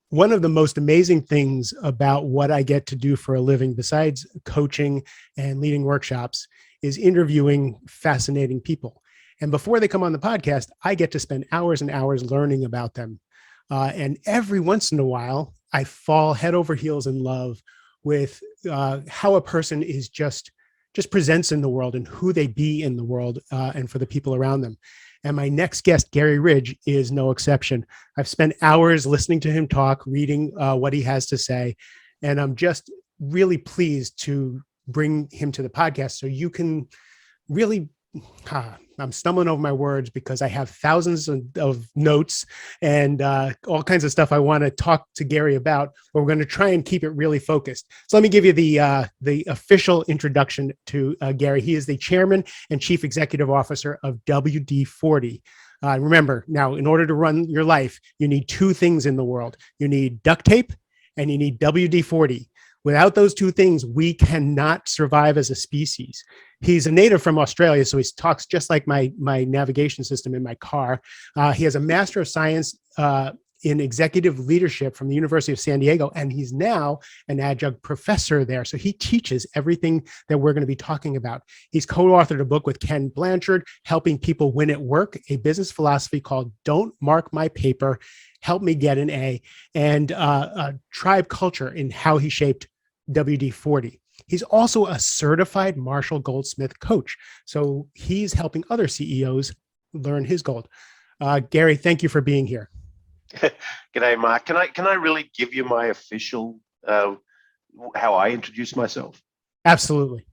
One of the most amazing things about what I get to do for a living, besides coaching and leading workshops, is interviewing fascinating people. And before they come on the podcast, I get to spend hours and hours learning about them. And every once in a while, I fall head over heels in love with how a person is just presents in the world and who they be in the world, and for the people around them. And my next guest, Garry Ridge, is no exception. I've spent hours listening to him talk, reading what he has to say, and I'm just really pleased to bring him to the podcast so you can really I'm stumbling over my words because I have thousands of notes and all kinds of stuff I want to talk to Garry about, but we're going to try and keep it really focused. So let me give you the official introduction to Garry. He is the chairman and chief executive officer of WD-40. Remember, now, in order to run your life, you need two things in the world. You need duct tape and you need WD-40. Without those two things, we cannot survive as a species. He's a native from Australia, so he talks just like my navigation system in my car. He has a Master of Science in Executive Leadership from the University of San Diego, and he's now an adjunct professor there. So he teaches everything that we're going to be talking about. He's co-authored a book with Ken Blanchard, Helping People Win at Work, a business philosophy called Don't Mark My Paper, Help Me Get an A, and Tribe Culture in how he shaped WD-40. He's also a certified Marshall Goldsmith coach. So he's helping other CEOs learn his gold. Garry, thank you for being here. G'day, Mark. Can I really give you my official how I introduce myself? Absolutely.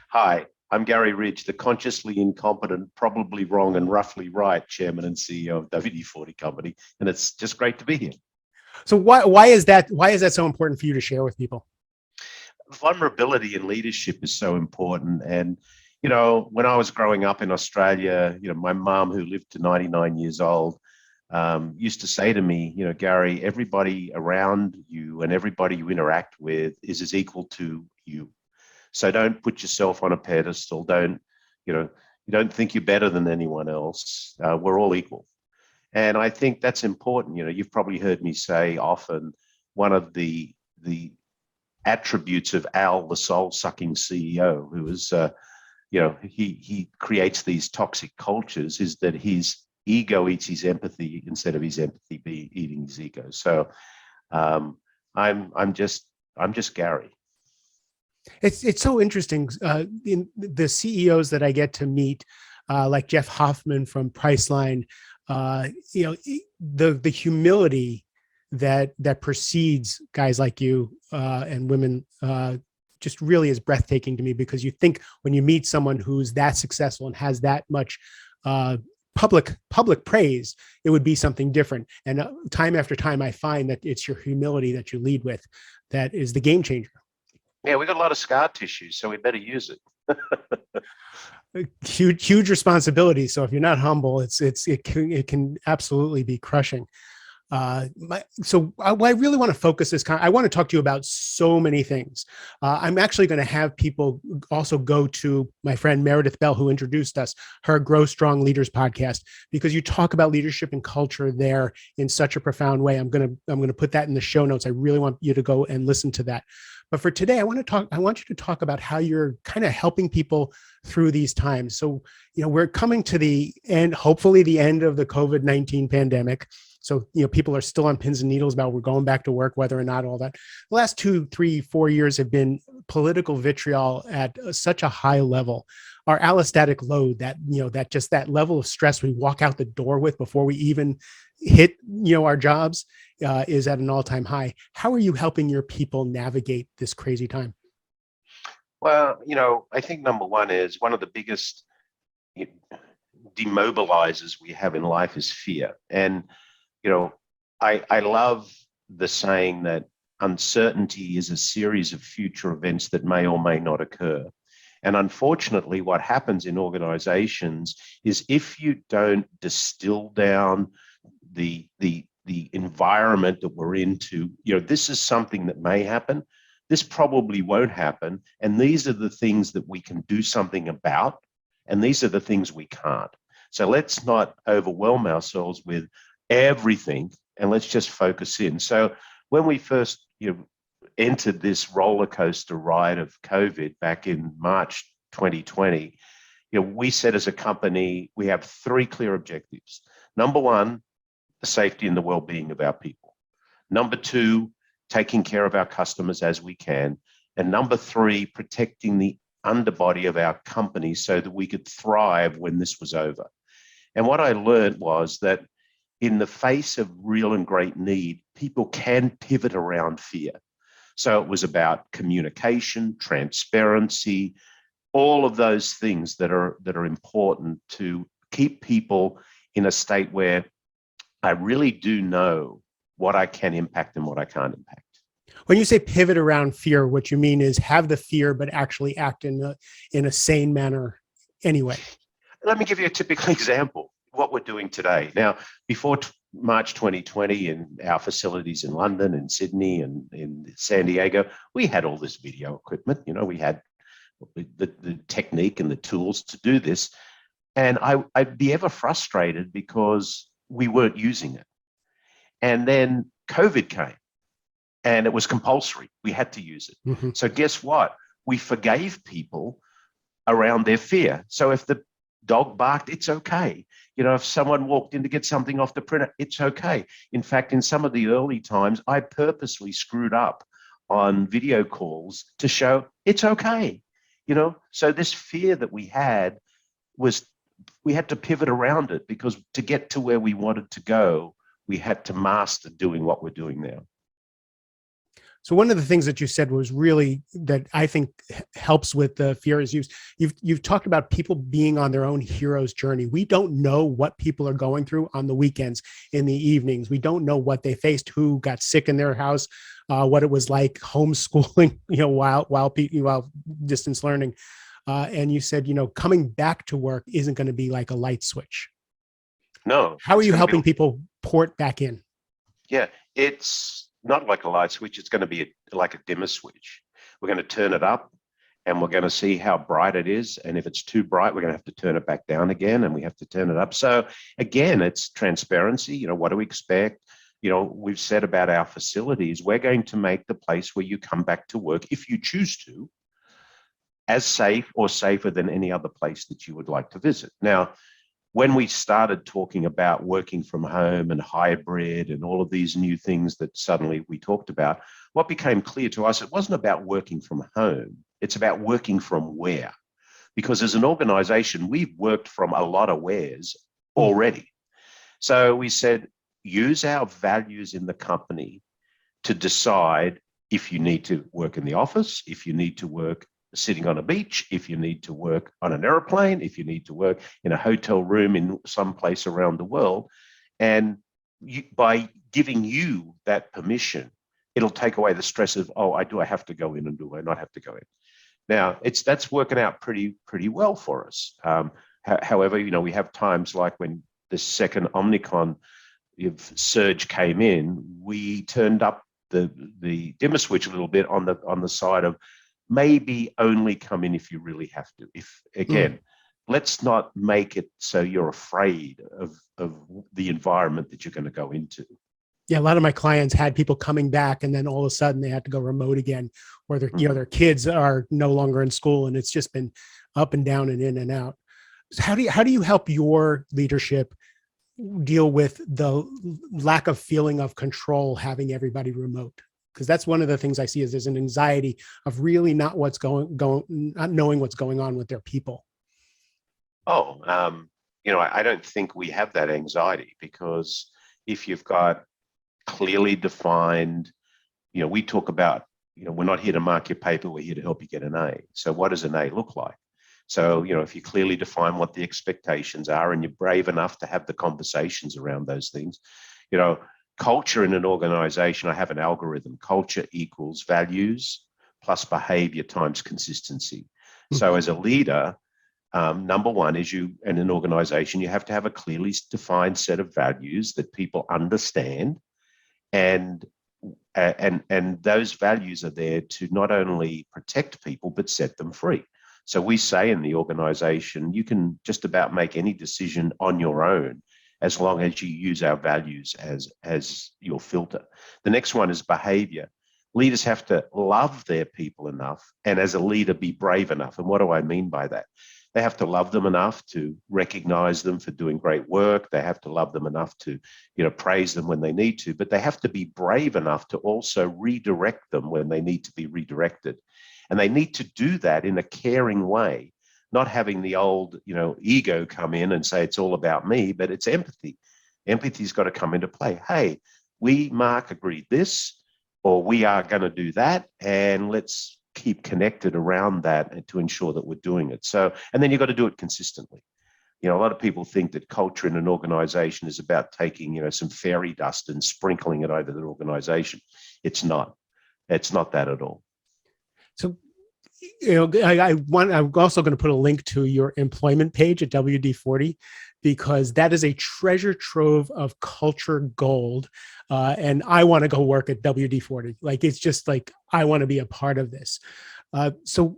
Hi, I'm Garry Ridge, the consciously incompetent, probably wrong and roughly right chairman and CEO of WD-40 Company, and it's just great to be here. So why is that so important for you to share with people? Vulnerability in leadership is so important. And, you know, when I was growing up in Australia, you know, my mom, who lived to 99 years old, used to say to me, you know, Garry, everybody around you and everybody you interact with is as equal to you. So don't put yourself on a pedestal. You don't think you're better than anyone else. We're all equal. And I think that's important. You know, you've probably heard me say often, one of the attributes of Al, the soul-sucking CEO, who is, he creates these toxic cultures, is that his ego eats his empathy instead of his empathy eating his ego. So I'm just Garry. It's so interesting. In the CEOs that I get to meet, like Jeff Hoffman from Priceline, the humility that precedes guys like you and women just really is breathtaking to me, because you think when you meet someone who's that successful and has that much public praise, it would be something different. And time after time, I find that it's your humility that you lead with that is the game changer. Yeah, we got a lot of scar tissue, so we better use it. Huge responsibility. So if you're not humble, it can absolutely be crushing. So I really want to focus this. I want to talk to you about so many things. I'm actually going to have people also go to my friend Meredith Bell, who introduced us, her Grow Strong Leaders podcast, because you talk about leadership and culture there in such a profound way. I'm going to put that in the show notes. I really want you to go and listen to that. But for today, I want you to talk about how you're kind of helping people through these times. So, you know, we're coming to the end, hopefully the end of the COVID-19 pandemic. So, you know, people are still on pins and needles about we're going back to work, whether or not all that. The last 2, 3, 4 years have been political vitriol at such a high level. Our allostatic load, that level of stress we walk out the door with before we even hit, our jobs, is at an all-time high. How are you helping your people navigate this crazy time? Well, I think number one is one of the biggest demobilizers we have in life is fear. And I love the saying that uncertainty is a series of future events that may or may not occur. And unfortunately, what happens in organizations is if you don't distill down the environment that we're into, this is something that may happen, this probably won't happen, and these are the things that we can do something about, and these are the things we can't. So let's not overwhelm ourselves with everything, and let's just focus in. So when we first entered this roller coaster ride of COVID back in March 2020, we said as a company, we have three clear objectives. Number one, the safety and the well-being of our people. Number two, taking care of our customers as we can. And number three, protecting the underbody of our company so that we could thrive when this was over. And what I learned was that in the face of real and great need, people can pivot around fear. So it was about communication, transparency, all of those things that are important to keep people in a state where I really do know what I can impact and what I can't impact. When you say pivot around fear, what you mean is have the fear, but actually act in a sane manner anyway. Let me give you a typical example. What we're doing today. Now, before March 2020 in our facilities in London, in Sydney, and in San Diego, we had all this video equipment. We had the technique and the tools to do this. And I'd be ever frustrated because we weren't using it. And then COVID came and it was compulsory. We had to use it. Mm-hmm. So guess what? We forgave people around their fear. So if the dog barked, it's okay. If someone walked in to get something off the printer, it's okay. In fact, in some of the early times, I purposely screwed up on video calls to show it's okay. So this fear that we had we had to pivot around it, because to get to where we wanted to go, we had to master doing what we're doing now. So one of the things that you said was really that I think helps with the fear is you've talked about people being on their own hero's journey. We don't know what people are going through on the weekends, in the evenings. We don't know what they faced, who got sick in their house, what it was like homeschooling, while distance learning. And you said, coming back to work isn't going to be like a light switch. No. How are you helping people port back in? Yeah, it's not like a light switch. It's going to be like a dimmer switch. We're going to turn it up and we're going to see how bright it is. And if it's too bright, we're going to have to turn it back down again, and we have to turn it up. So again, it's transparency. What do we expect? We've said about our facilities, we're going to make the place where you come back to work, if you choose to, as safe or safer than any other place that you would like to visit. Now, when we started talking about working from home and hybrid and all of these new things that suddenly we talked about, what became clear to us, it wasn't about working from home. It's about working from where. Because as an organization, we've worked from a lot of wheres already. So we said, use our values in the company to decide if you need to work in the office, if you need to work sitting on a beach, if you need to work on an airplane, if you need to work in a hotel room in some place around the world. And by giving you that permission, it'll take away the stress of, do I have to go in and do I not have to go in? Now, that's working out pretty well for us. However, we have times like when the second Omicron surge came in, we turned up the dimmer switch a little bit on the side of, maybe only come in if you really have to. Let's not make it so you're afraid of the environment that you're going to go into. Yeah, a lot of my clients had people coming back, and then all of a sudden they had to go remote again, or their kids are no longer in school, and it's just been up and down and in and out. So how do you help your leadership deal with the lack of feeling of control having everybody remote? Because that's one of the things I see is there's an anxiety of really not not knowing what's going on with their people. I don't think we have that anxiety, because if you've got clearly defined, we talk about, we're not here to mark your paper, we're here to help you get an A. So what does an A look like? So, if you clearly define what the expectations are and you're brave enough to have the conversations around those things, culture in an organization, I have an algorithm. Culture equals values plus behavior times consistency. Mm-hmm. So as a leader, number one is in an organization, you have to have a clearly defined set of values that people understand. And those values are there to not only protect people, but set them free. So we say in the organization, you can just about make any decision on your own, as long as you use our values as your filter. The next one is behavior. Leaders have to love their people enough, and as a leader, be brave enough. And what do I mean by that? They have to love them enough to recognize them for doing great work. They have to love them enough to, praise them when they need to, but they have to be brave enough to also redirect them when they need to be redirected. And they need to do that in a caring way, not having the old, ego come in and say it's all about me, but it's empathy. Empathy's got to come into play. Hey, we, Mark, agreed this, or we are going to do that, and let's keep connected around that and to ensure that we're doing it. So, and then you've got to do it consistently. A lot of people think that culture in an organization is about taking, some fairy dust and sprinkling it over the organization. It's not. It's not that at all. So, I'm also going to put a link to your employment page at WD-40, because that is a treasure trove of culture gold. And I want to go work at WD-40. Like, it's just like, I want to be a part of this. So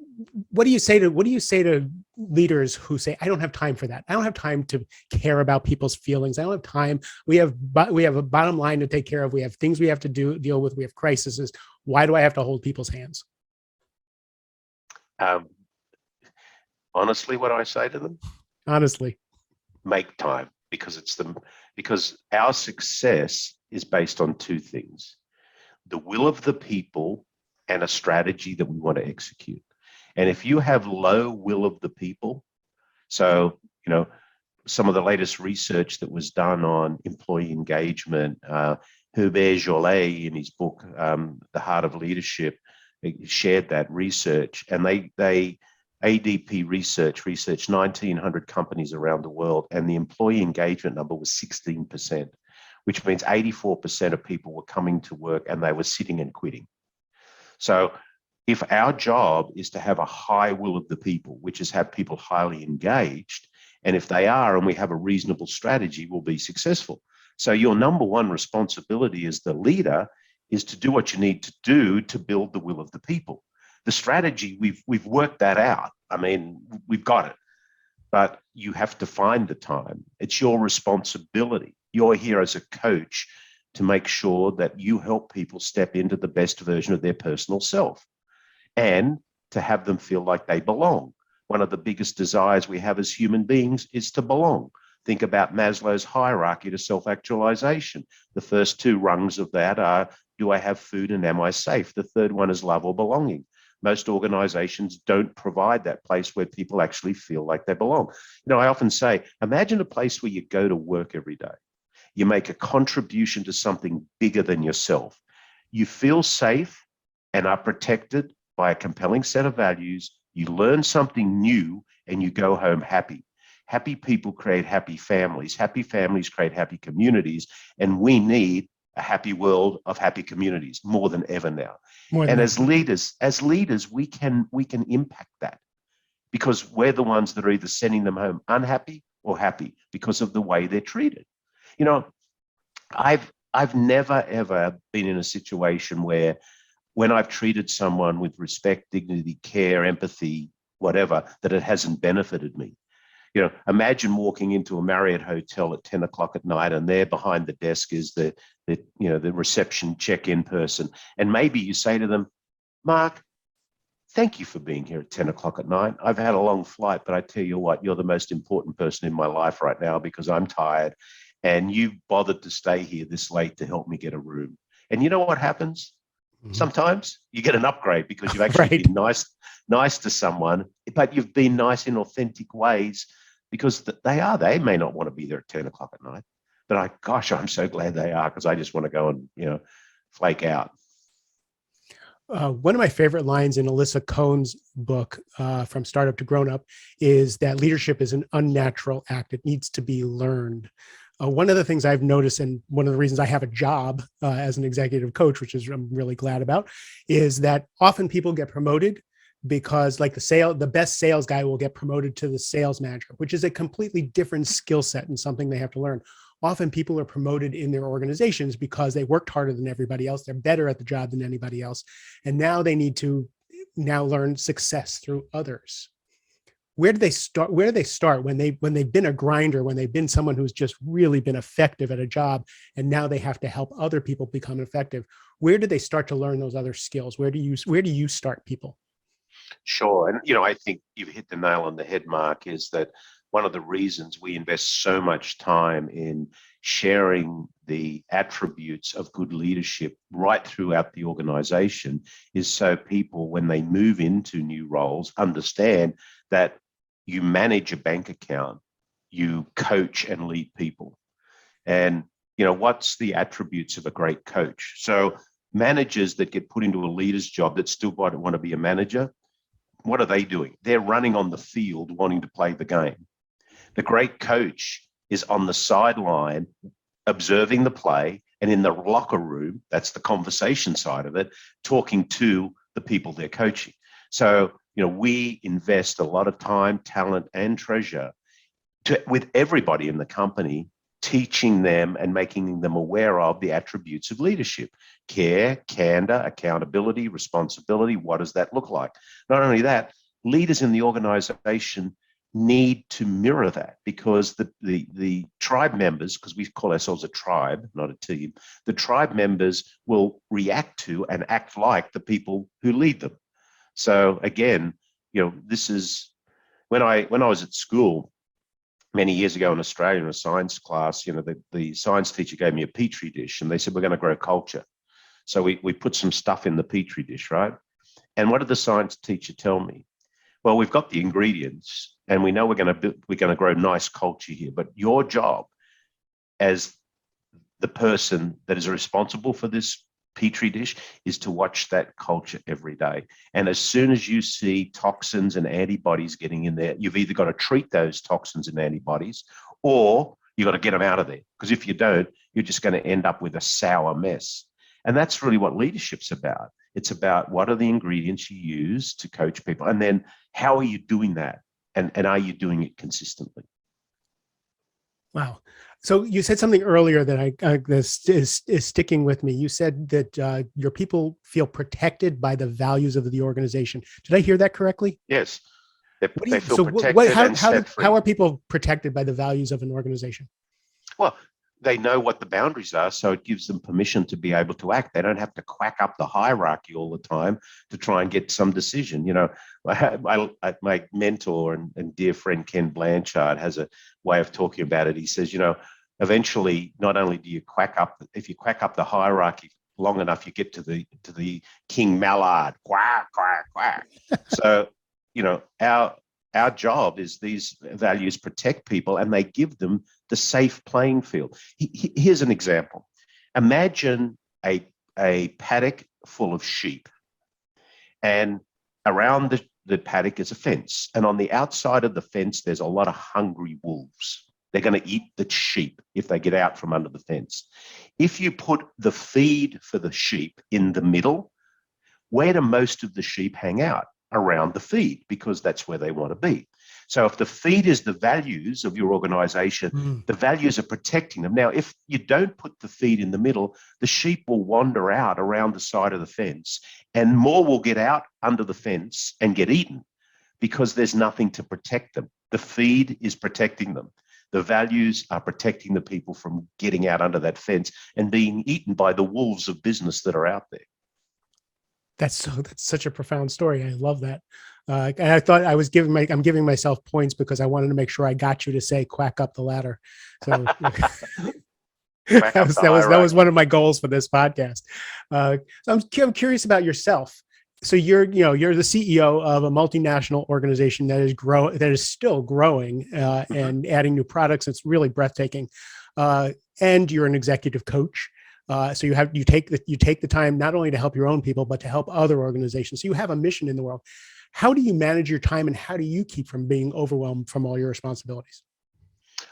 what do you say to leaders who say, I don't have time for that. I don't have time to care about people's feelings. I don't have time. We have a bottom line to take care of. We have things we have to deal with. We have crises. Why do I have to hold people's hands? Honestly, what do I say to them? Honestly, make time, because our success is based on two things: the will of the people and a strategy that we want to execute. And if you have low will of the people, so some of the latest research that was done on employee engagement, Hubert Joly in his book The Heart of Leadership shared that research, and they A.D.P. researched 1,900 companies around the world, and the employee engagement number was 16%, which means 84% of people were coming to work and they were sitting and quitting. So if our job is to have a high will of the people, which is have people highly engaged, and if they are and we have a reasonable strategy, we'll be successful. So your number one responsibility as the leader is to do what you need to do to build the will of the people. The strategy, we've worked that out. I mean, we've got it, but you have to find the time. It's your responsibility. You're here as a coach to make sure that you help people step into the best version of their personal self and to have them feel like they belong. One of the biggest desires we have as human beings is to belong. Think about Maslow's hierarchy to self-actualization. The first two rungs of that are, do I have food and am I safe? The third one is love or belonging. Most organizations don't provide that place where people actually feel like they belong. I often say, imagine a place where you go to work every day. You make a contribution to something bigger than yourself. You feel safe and are protected by a compelling set of values. You learn something new and you go home happy. Happy people create happy families. Happy families create happy communities. And we need a happy world of happy communities more than ever now. And as leaders, we can impact that, because we're the ones that are either sending them home unhappy or happy because of the way they're treated. I've never ever been in a situation where, when I've treated someone with respect, dignity, care, empathy, whatever, that it hasn't benefited me. Imagine walking into a Marriott hotel at 10 o'clock at night, and there behind the desk is the reception check-in person. And maybe you say to them, Mark, thank you for being here at 10 o'clock at night. I've had a long flight, but I tell you what, you're the most important person in my life right now because I'm tired, and you bothered to stay here this late to help me get a room. And you know what happens? Sometimes you get an upgrade because you've actually been nice to someone, but you've been nice in authentic ways, because they may not want to be there at 10 o'clock at night, but I'm so glad they are, because I just want to go and, flake out. One of my favorite lines in Alyssa Cohn's book, From Startup to Grown Up, is that leadership is an unnatural act. It needs to be learned. One of the things I've noticed, and one of the reasons I have a job as an executive coach, which I'm really glad about, is that often people get promoted because, like, the best sales guy will get promoted to the sales manager, which is a completely different skill set and something they have to learn. Often people are promoted in their organizations because they worked harder than everybody else. They're better at the job than anybody else. And now they need to learn success through others. Where do they start? Where do they start when they've been a grinder, when they've been someone who's just really been effective at a job, and now they have to help other people become effective? Where do they start to learn those other skills? Where do you start people? Sure. And, I think you've hit the nail on the head, Mark, is that one of the reasons we invest so much time in sharing the attributes of good leadership right throughout the organization is so people, when they move into new roles, understand that you manage a bank account, you coach and lead people. And, what's the attributes of a great coach? So managers that get put into a leader's job that still want to be a manager, what are they doing? They're running on the field wanting to play the game. The great coach is on the sideline observing the play, and in the locker room, that's the conversation side of it, talking to the people they're coaching. So, we invest a lot of time, talent, and treasure with everybody in the company, teaching them and making them aware of the attributes of leadership: care, candor, accountability, responsibility. What does that look like? Not only that, leaders in the organization need to mirror that, because the tribe members, because we call ourselves a tribe, not a team, the tribe members will react to and act like the people who lead them. So again, this is when I was at school many years ago in Australia in a science class, the science teacher gave me a petri dish and they said, we're going to grow culture. So we put some stuff in the petri dish, right? And what did the science teacher tell me? Well, we've got the ingredients and we know we're going to grow nice culture here, but your job as the person that is responsible for this petri dish is to watch that culture every day. And as soon as you see toxins and antibodies getting in there, you've either got to treat those toxins and antibodies, or you've got to get them out of there. Because if you don't, you're just going to end up with a sour mess. And that's really what leadership's about. It's about what are the ingredients you use to coach people, and then how are you doing that? And are you doing it consistently? Wow. So you said something earlier that this is sticking with me. You said that your people feel protected by the values of the organization. Did I hear that correctly? Yes. What do They you, feel so protected and set free. how are people protected by the values of an organization? Well, they know what the boundaries are, so it gives them permission to be able to act. They don't have to quack up the hierarchy all the time to try and get some decision. My mentor and dear friend Ken Blanchard has a way of talking about it. He says, eventually, not only do you if you quack up the hierarchy long enough, you get to the King Mallard, quack, quack, quack. So, our job is these values protect people and they give them the safe playing field. Here's an example. Imagine a paddock full of sheep, and around the paddock is a fence. And on the outside of the fence, there's a lot of hungry wolves. They're going to eat the sheep if they get out from under the fence. If you put the feed for the sheep in the middle, where do most of the sheep hang out? Around the feed, because that's where they want to be. So if the feed is the values of your organization, the values are protecting them. Now, if you don't put the feed in the middle, the sheep will wander out around the side of the fence, and more will get out under the fence and get eaten because there's nothing to protect them. The feed is protecting them. The values are protecting the people from getting out under that fence and being eaten by the wolves of business that are out there. That's such a profound story. I love that. And I thought I'm giving myself points because I wanted to make sure I got you to say quack up the ladder. So that was one of my goals for this podcast. So I'm curious about yourself. So you're the CEO of a multinational organization that is still growing and adding new products. It's really breathtaking. And you're an executive coach. So you take the time not only to help your own people, but to help other organizations. So you have a mission in the world. How do you manage your time, and how do you keep from being overwhelmed from all your responsibilities?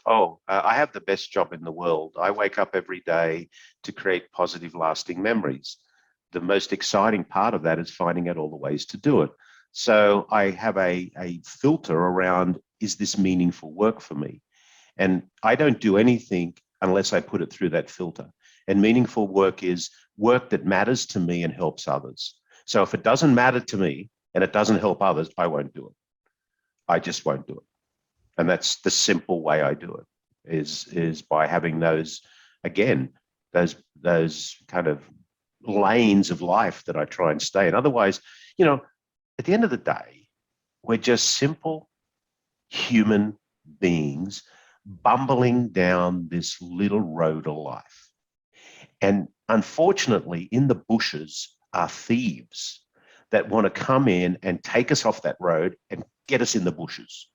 I have the best job in the world. I wake up every day to create positive, lasting memories. The most exciting part of that is finding out all the ways to do it. So I have a filter around, is this meaningful work for me? And I don't do anything unless I put it through that filter. And meaningful work is work that matters to me and helps others. So if it doesn't matter to me and it doesn't help others, I won't do it. I just won't do it. And that's the simple way I do it, is by having those, again, those kind of lanes of life that I try and stay in. Otherwise, at the end of the day, we're just simple human beings bumbling down this little road of life. And unfortunately, in the bushes are thieves that want to come in and take us off that road and get us in the bushes.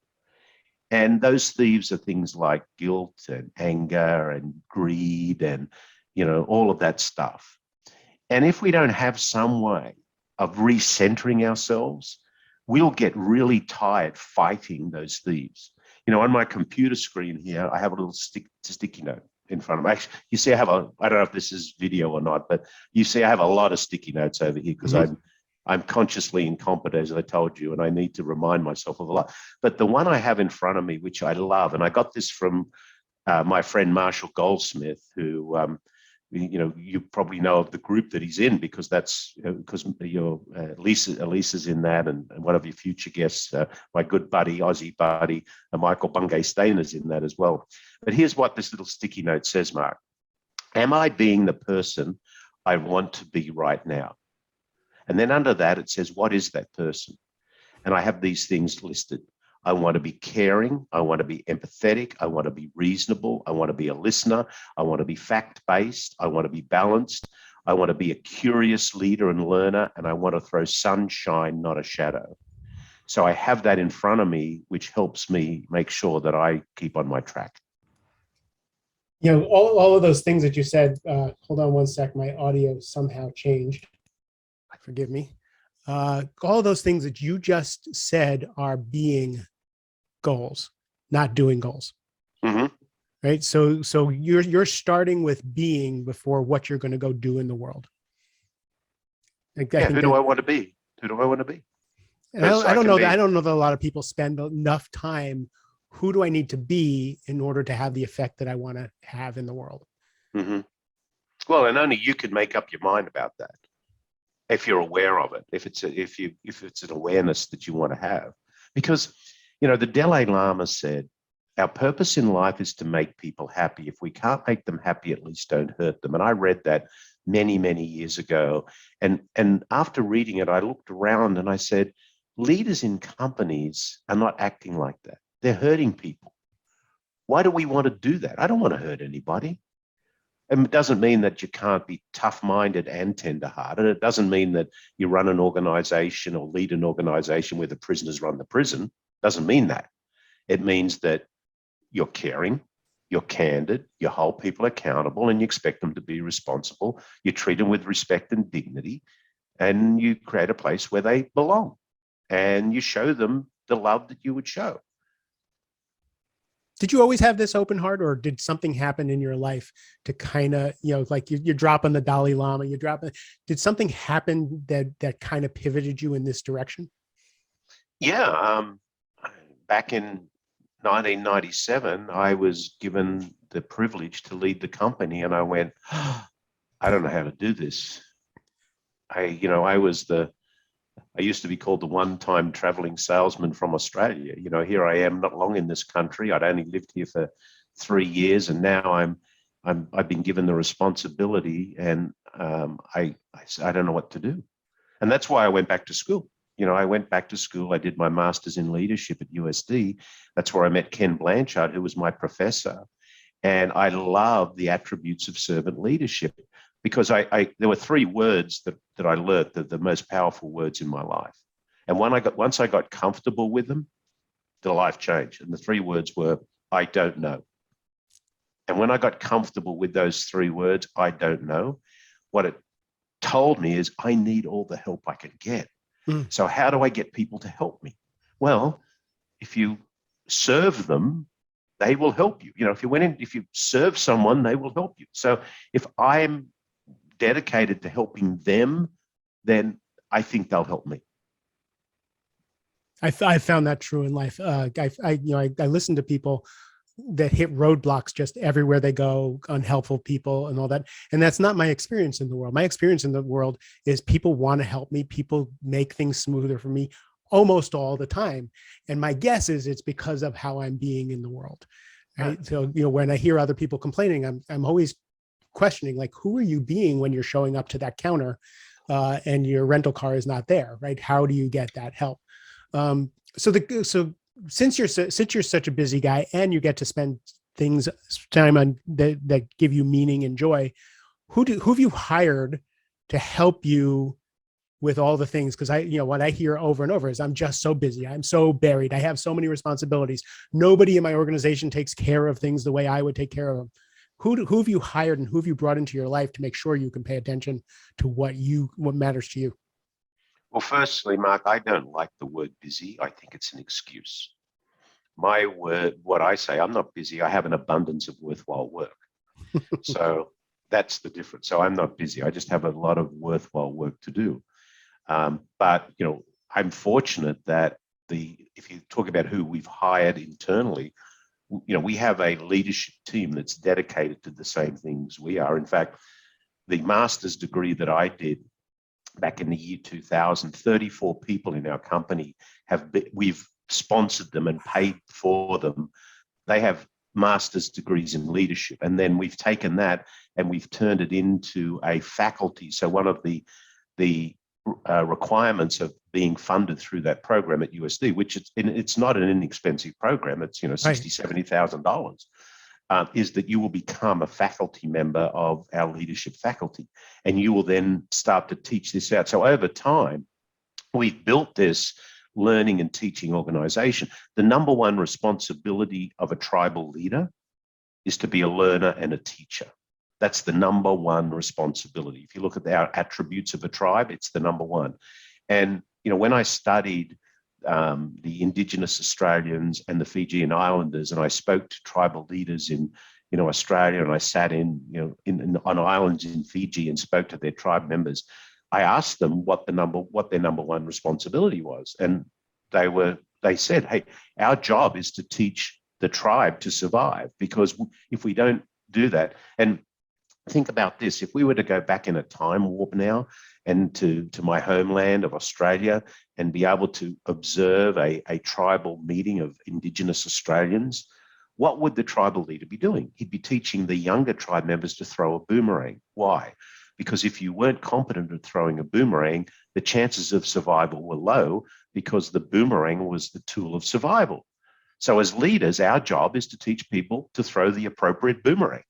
And those thieves are things like guilt and anger and greed and, all of that stuff. And if we don't have some way of recentering ourselves, we'll get really tired fighting those thieves. On my computer screen here, I have a little sticky note in front of me. Actually, you see, I don't know if this is video or not, but you see, I have a lot of sticky notes over here because I'm consciously incompetent, as I told you, and I need to remind myself of a lot. But the one I have in front of me, which I love, and I got this from my friend Marshall Goldsmith, who you probably know of the group that he's in, because that's because Lisa's in that, and one of your future guests, my good buddy, Aussie buddy, Michael Bungay Stainer's in that as well. But here's what this little sticky note says, Mark. Am I being the person I want to be right now? And then under that, it says, what is that person? And I have these things listed. I want to be caring. I want to be empathetic. I want to be reasonable. I want to be a listener. I want to be fact-based. I want to be balanced. I want to be a curious leader and learner. And I want to throw sunshine, not a shadow. So I have that in front of me, which helps me make sure that I keep on my track. All of those things that you said, hold on one sec, my audio somehow changed. Forgive me. All of those things that you just said are being goals, not doing goals. Mm-hmm. Right. So you're starting with being before what you're going to go do in the world. Who do I want to be? Who do I want to be? And I don't know that a lot of people spend enough time. Who do I need to be in order to have the effect that I want to have in the world? Mm-hmm. Well, and only you can make up your mind about that, if you're aware of it, if it's an awareness that you want to have. Because, the Dalai Lama said, our purpose in life is to make people happy. If we can't make them happy, at least don't hurt them. And I read that many, many years ago. And after reading it, I looked around and I said, leaders in companies are not acting like that. They're hurting people. Why do we want to do that? I don't want to hurt anybody. And it doesn't mean that you can't be tough-minded and tender-hearted. It doesn't mean that you run an organization or lead an organization where the prisoners run the prison. It doesn't mean that. It means that you're caring, you're candid, you hold people accountable, and you expect them to be responsible. You treat them with respect and dignity, and you create a place where they belong, and you show them the love that you would show. Did you always have this open heart, or did something happen in your life to kind of, like you're dropping the Dalai Lama, did something happen that kind of pivoted you in this direction? Yeah. Back in 1997, I was given the privilege to lead the company, and I went, I don't know how to do this. I used to be called the one-time traveling salesman from Australia. Here I am, not long in this country. I'd only lived here for 3 years, and now I've been given the responsibility, and I don't know what to do. And that's why I went back to school. I went back to school. I did my master's in leadership at USD. That's where I met Ken Blanchard, who was my professor. And I love the attributes of servant leadership, because there were 3 words that I learned, the most powerful words in my life. And once I got comfortable with them, the life changed. And the 3 words were, I don't know. And when I got comfortable with those 3 words, I don't know, what it told me is I need all the help I can get. So how do I get people to help me? Well, if you serve them, they will help you. If you serve someone, they will help you. So if I'm dedicated to helping them, then I think they'll help me. I found that true in life. I listen to people that hit roadblocks just everywhere they go, unhelpful people and all that. And that's not my experience in the world. My experience in the world is people want to help me. People make things smoother for me almost all the time. And my guess is it's because of how I'm being in the world. Right. So, when I hear other people complaining, I'm always questioning, like, who are you being when you're showing up to that counter and your rental car is not there, right? How do you get that help? So since you're such a busy guy and you get to spend time on that give you meaning and joy, who have you hired to help you with all the things? Because what I hear over and over is, I'm just so busy. I'm so buried. I have so many responsibilities. Nobody in my organization takes care of things the way I would take care of them. Who have you hired and who have you brought into your life to make sure you can pay attention to what matters to you? Well, firstly, Mark, I don't like the word busy. I think it's an excuse. My word, what I say, I'm not busy. I have an abundance of worthwhile work. So that's the difference. So I'm not busy. I just have a lot of worthwhile work to do. But I'm fortunate that if you talk about who we've hired internally, we have a leadership team that's dedicated to the same things we are. In fact, the master's degree that I did back in the year 2000, 34 people in our company we've sponsored them and paid for them. They have master's degrees in leadership. And then we've taken that and we've turned it into a faculty. So one of the requirements of being funded through that program at USD, which it's not an inexpensive program, it's $60,000, $70,000, is that you will become a faculty member of our leadership faculty, and you will then start to teach this out. So over time, we've built this learning and teaching organization. The number one responsibility of a tribal leader is to be a learner and a teacher. That's the number one responsibility. If you look at our attributes of a tribe, it's the number one. And, when I studied the indigenous Australians and the Fijian Islanders, and I spoke to tribal leaders in, Australia, and I sat on islands in Fiji and spoke to their tribe members, I asked them what their number one responsibility was. And they said, hey, our job is to teach the tribe to survive, because if we don't do that, and think about this, if we were to go back in a time warp now and to my homeland of Australia and be able to observe a tribal meeting of indigenous Australians, what would the tribal leader be doing? He'd be teaching the younger tribe members to throw a boomerang. Why? Because if you weren't competent at throwing a boomerang, the chances of survival were low, because the boomerang was the tool of survival. So as leaders, our job is to teach people to throw the appropriate boomerang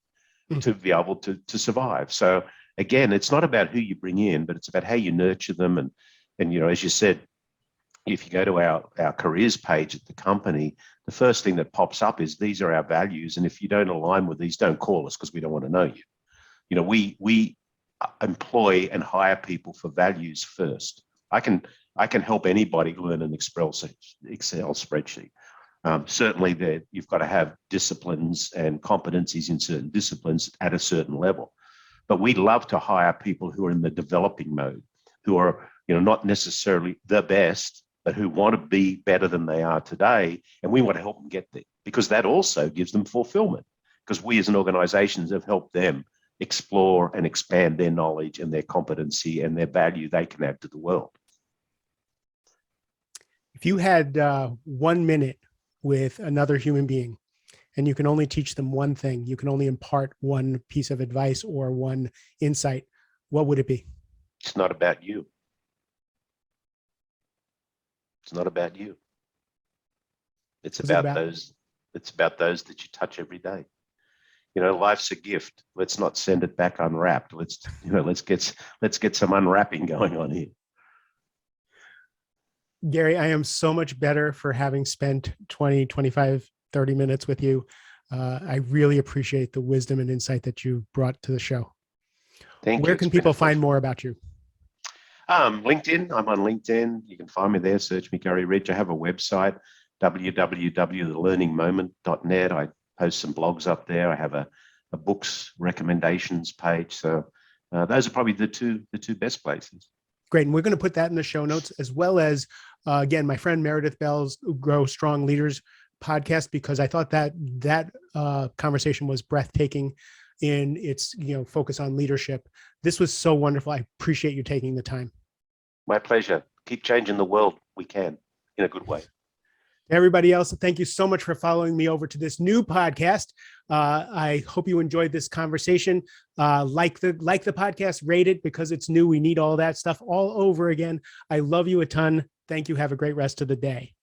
to be able to survive. So again, it's not about who you bring in, but it's about how you nurture them. And as you said, if you go to our careers page at the company, the first thing that pops up is, these are our values. And if you don't align with these, don't call us, because we don't want to know you. We employ and hire people for values first. I can help anybody learn an Excel spreadsheet. Certainly you've got to have disciplines and competencies in certain disciplines at a certain level. But we love to hire people who are in the developing mode, who are not necessarily the best, but who want to be better than they are today. And we want to help them get there, because that also gives them fulfillment, because we as an organization have helped them explore and expand their knowledge and their competency and their value they can add to the world. If you had 1 minute with another human being, and you can only teach them one thing, you can only impart one piece of advice or one insight, what would it be? It's not about you. It's not about you. It's about those that you touch every day. Life's a gift. Let's not send it back unwrapped. Let's get some unwrapping going on here. Garry, I am so much better for having spent 20, 25, 30 minutes with you. I really appreciate the wisdom and insight that you brought to the show. Thank you. Where can people find more about you? LinkedIn. I'm on LinkedIn. You can find me there. Search me, Garry Ridge. I have a website, www.thelearningmoment.net. I post some blogs up there. I have a books recommendations page. So those are probably the two best places. Great. And we're going to put that in the show notes, as well as, again, my friend Meredith Bell's Grow Strong Leaders podcast, because I thought that conversation was breathtaking in its focus on leadership. This was so wonderful. I appreciate you taking the time. My pleasure. Keep changing the world. We can. in a good way. Everybody else, thank you so much for following me over to this new podcast. I hope you enjoyed this conversation. Like the podcast, rate it because it's new. We need all that stuff all over again. I love you a ton. Thank you. Have a great rest of the day.